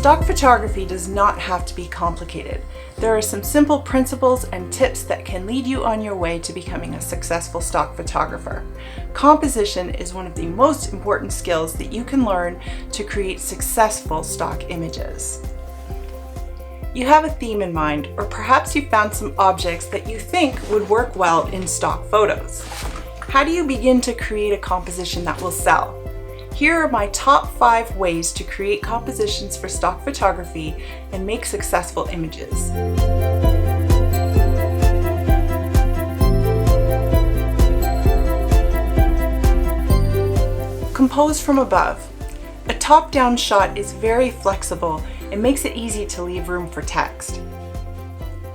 Stock photography does not have to be complicated. There are some simple principles and tips that can lead you on your way to becoming a successful stock photographer. Composition is one of the most important skills that you can learn to create successful stock images. You have a theme in mind, or perhaps you found some objects that you think would work well in stock photos. How do you begin to create a composition that will sell? Here are my top 5 ways to create compositions for stock photography and make successful images. Compose from above. A top-down shot is very flexible and makes it easy to leave room for text.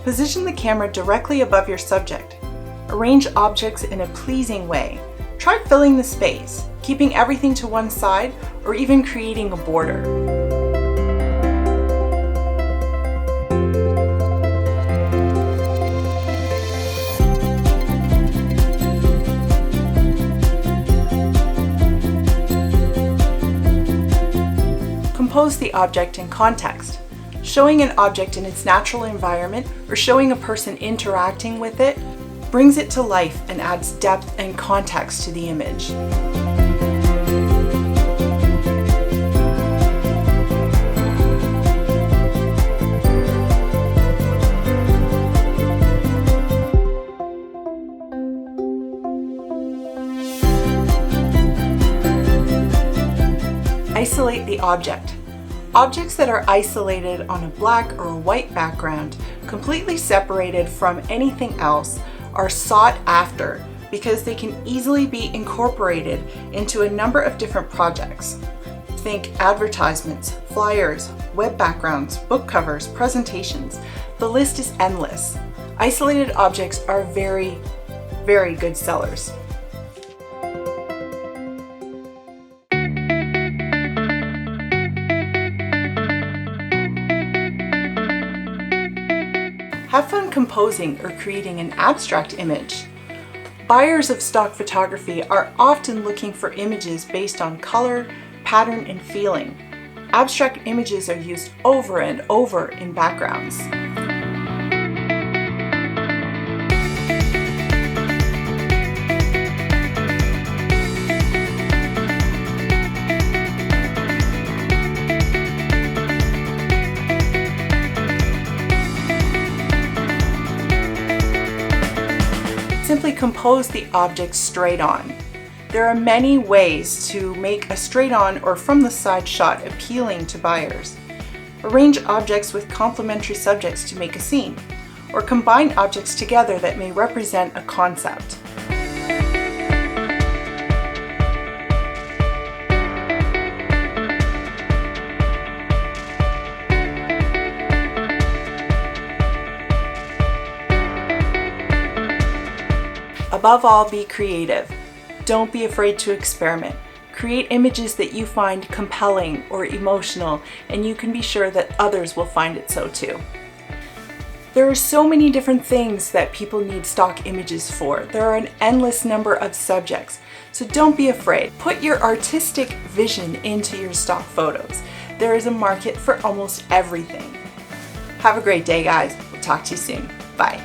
Position the camera directly above your subject. Arrange objects in a pleasing way. Try filling the space, keeping everything to one side, or even creating a border. Compose the object in context. Showing an object in its natural environment or showing a person interacting with it brings it to life and adds depth and context to the image. Isolate the object. Objects that are isolated on a black or a white background, completely separated from anything else, are sought after because they can easily be incorporated into a number of different projects. Think advertisements, flyers, web backgrounds, book covers, presentations. The list is endless. Isolated objects are very, very good sellers. Have fun composing or creating an abstract image. Buyers of stock photography are often looking for images based on color, pattern, and feeling. Abstract images are used over and over in backgrounds. Simply compose the object straight on. There are many ways to make a straight on or from the side shot appealing to buyers. Arrange objects with complementary subjects to make a scene, or combine objects together that may represent a concept. Above all, be creative. Don't be afraid to experiment. Create images that you find compelling or emotional, and you can be sure that others will find it so too. There are so many different things that people need stock images for. There are an endless number of subjects, so don't be afraid. Put your artistic vision into your stock photos. There is a market for almost everything. Have a great day, guys. We'll talk to you soon. Bye.